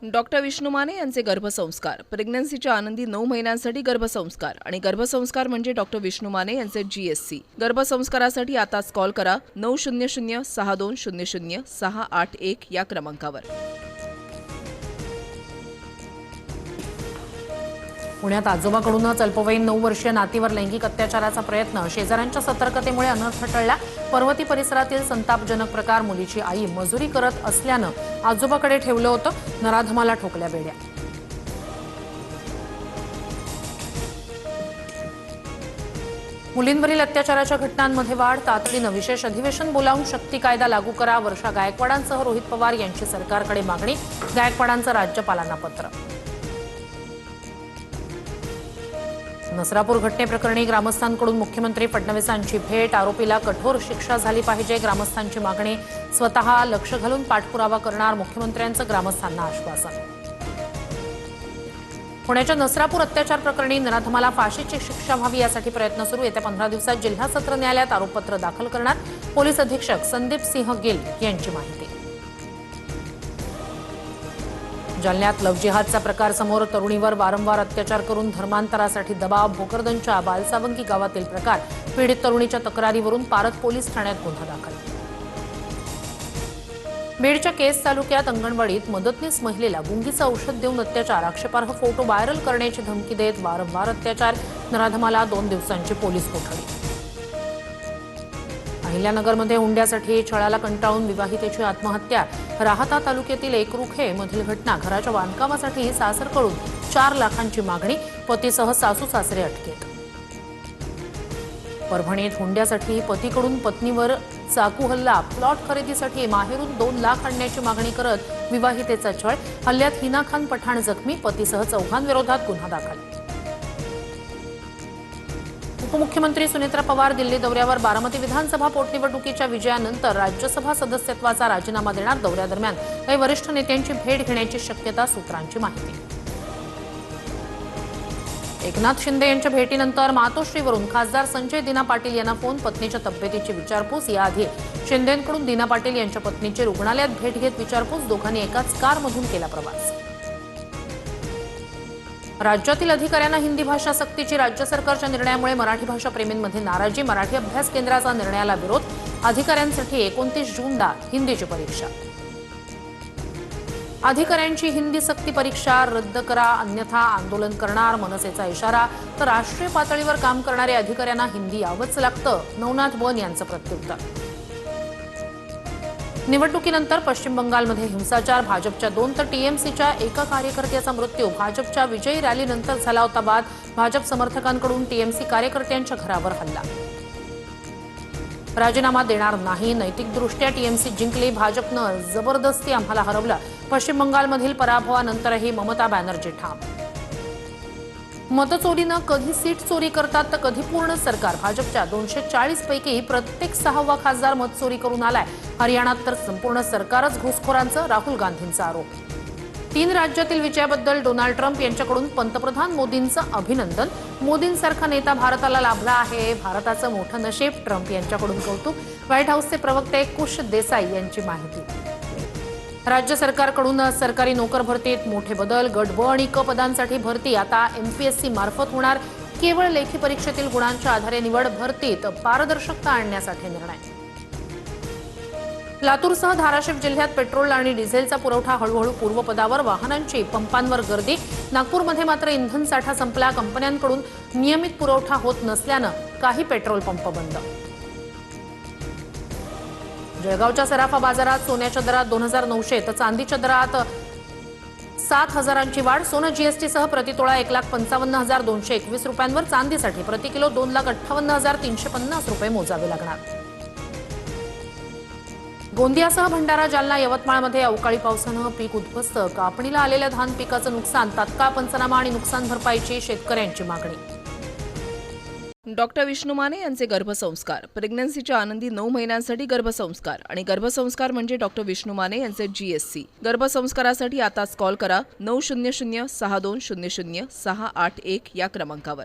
Doctor Vishnu Mane यांचे गर्भसंस्कार, प्रेग्नन्सीच्या आनंदी 9 महिन्यांसाठी गर्भसंस्कार आणि गर्भसंस्कार म्हणजे डॉक्टर विष्णू माने यांचे GSC। गर्भसंस्कारासाठी आताच कॉल करा 900 6200 681 या क्रमांकावर। पुण्यात आजोबाकडूनच अल्पवयीन 9 वर्षीय नातीवर लैंगिक अत्याचाराचा प्रयत्न, शेजाऱ्यांच्या सतर्कतेमुळे अनर्थ टळला। पर्वती परिसरातील संतापजनक प्रकार, मुलीची आई मजुरी करत असल्यानं आजोबाकडे ठेवलं होतं, नराधमाला ठोकल्या बेड्या। मुलींवरील अत्याचाराच्या घटनांमध्ये वाढ, तातडीनं विशेष अधिवेशन बोलावून शक्ती कायदा लागू करा, वर्षा गायकवाडांसह रोहित पवार यांची सरकारकडे मागणी, गायकवाडांचं राज्यपालांना पत्र। नसरापूर घटनेप्रकरणी ग्रामस्थांकडून मुख्यमंत्री फडणवीसांची भेट, आरोपीला कठोर शिक्षा झाली पाहिजे, ग्रामस्थांची मागणी, स्वतः लक्ष घालून पाठपुरावा करणार, मुख्यमंत्र्यांचं ग्रामस्थांना आश्वासन। पुण्याच्या नसरापूर अत्याचार प्रकरणी नराधमाला फाशीची शिक्षा व्हावी यासाठी प्रयत्न सुरू। येत्या 15 दिवसात जिल्हा सत्र न्यायालयात आरोपपत्र दाखल करणार, पोलीस अधीक्षक संदीप सिंह गिल यांची माहिती। जालन्यात लव्ह जिहादचा प्रकार समोर, तरुणीवर वारंवार अत्याचार करून धर्मांतरासाठी दबाव, भोकरदनच्या बालसावंगी गावातील प्रकार, पीडित तरुणीच्या तक्रारीवरून पारत पोलीस ठाण्यात गुन्हा दाखल। बीडच्या केस तालुक्यात अंगणवाडीत मदतनीस महिलेला गुंगीचं औषध देऊन अत्याचार, आक्षेपार्ह फोटो व्हायरल करण्याची धमकी देत वारंवार अत्याचार, नराधमाला 2 दिवसांची पोलीस कोठडी। अहिल्यानगरमध्ये हुंड्यासाठी छळाला कंटाळून विवाहितेची आत्महत्या, राहाता तालुक्यातील एकरुखे मधील घटना, घराच्या बांधकामासाठी सासरकडून 4 लाखांची मागणी, पतीसह सासू सासरे अटकेत। परभणीत हुंड्यासाठी पतीकडून पत्नीवर चाकू हल्ला, प्लॉट खरेदीसाठी माहेरून 2 लाख आणण्याची मागणी करत विवाहितेचा छळ, हल्ल्यात हिना खान पठाण जखमी, पतीसह 4 विरोधात गुन्हा दाखल। उपमुख्यमंत्री सुनेत्रा पवार दिल्ली दौऱ्यावर, बारामती विधानसभा पोटनिवडणुकीच्या विजयानंतर राज्यसभा सदस्यत्वाचा राजीनामा देणार, दौऱ्यादरम्यान काही वरिष्ठ नेत्यांची भेट घेण्याची शक्यता, सूत्रांची माहिती। एकनाथ शिंदे यांच्या भेटीनंतर मातोश्रीवरून खासदार संजय दिना पाटील यांना फोन, पत्नीच्या तब्येतीची विचारपूस। याआधी शिंदेंकडून दिना पाटील यांच्या पत्नीची रुग्णालयात भेट घेत विचारपूस, दोघांनी एकाच कारमधून केला प्रवास। राज्यातील अधिकाऱ्यांना हिंदी भाषा सक्तीची, राज्य सरकारच्या निर्णयामुळे मराठी भाषा प्रेमींमध्ये नाराजी, मराठी अभ्यास केंद्राचा निर्णयाला विरोध, अधिकाऱ्यांसाठी 29 जूनला हिंदीची परीक्षा। अधिकाऱ्यांची हिंदी सक्ती परीक्षा रद्द करा, अन्यथा आंदोलन करणार, मनसेचा इशारा, तर राष्ट्रीय पातळीवर काम करणाऱ्या अधिकाऱ्यांना हिंदी यावंच लागतं, नवनाथ बन यांचं प्रत्युत्तर। निवडणुकीनंतर पश्चिम बंगालमध्ये हिंसाचार, भाजपच्या 2 तर TMCच्या एका कार्यकर्त्याचा मृत्यू, भाजपच्या विजयी रॅलीनंतर झाला होता वाद, भाजप समर्थकांकडून TMC कार्यकर्त्यांच्या घरावर हल्ला। राजीनामा देणार नाही, नैतिकदृष्ट्या TMC जिंकली, भाजपनं जबरदस्ती आम्हाला हरवलं, पश्चिम बंगालमधील पराभवानंतरही ममता बॅनर्जी ठाम। मतचोरीनं कधी सीट चोरी करतात तर कधी पूर्ण सरकार, भाजपच्या 240 पैकी प्रत्येक 6वा खासदार मतचोरी करून आलाय, हरियाणात तर संपूर्ण सरकारच घुसखोरांचं, राहुल गांधींचा आरोप। 3 राज्यातील विजयाबद्दल डोनाल्ड ट्रम्प यांच्याकडून पंतप्रधान मोदींचं अभिनंदन, मोदींसारखा नेता भारताला लाभला आहे, भारताचं मोठं नशीब, ट्रम्प यांच्याकडून कौतुक, व्हाईट हाऊसचे प्रवक्ते कुश देसाई यांची माहिती। राज्य सरकारकडून सरकारी नोकर भरतीत मोठे बदल, गट ब आणि क पदांसाठी भरती आता MPSC मार्फत होणार, केवळ लेखी परीक्षेतील गुणांच्या आधारे निवड, भरतीत पारदर्शकता आणण्यासाठी निर्णय। लातूरसह धाराशिव जिल्ह्यात पेट्रोल आणि डिझेलचा पुरवठा हळूहळू पूर्वपदावर, वाहनांची पंपांवर गर्दी, नागपूरमध्ये मात्र इंधन साठा संपला, कंपन्यांकडून नियमित पुरवठा होत नसल्यानं काही पेट्रोल पंप बंद। जळगावच्या सराफा बाजारात सोन्याच्या दरात 2,900 तर चांदीच्या दरात 7,000ची वाढ, सोनं GST सह प्रतितोळा 1,55,221 रुपयांवर, चांदीसाठी प्रति किलो 2,58,350 रुपये मोजावे लागणार। गोंदियासह भंडारा, जालना, यवतमाळमध्ये अवकाळी पावसानं पीक उद्ध्वस्त, कापणीला आलेल्या धान पिकाचं नुकसान, तात्काळ पंचनामा आणि नुकसान भरपाईची शेतकऱ्यांची मागणी। डॉक्टर विष्णू माने यांचे गर्भसंस्कार, प्रेग्नन्सीच्या आनंदी 9 महिन्यांसाठी गर्भसंस्कार आणि गर्भसंस्कार म्हणजे डॉक्टर विष्णू माने यांचे GSC। गर्भसंस्कारासाठी आताच कॉल करा 900 6200 681 या क्रमांकावर।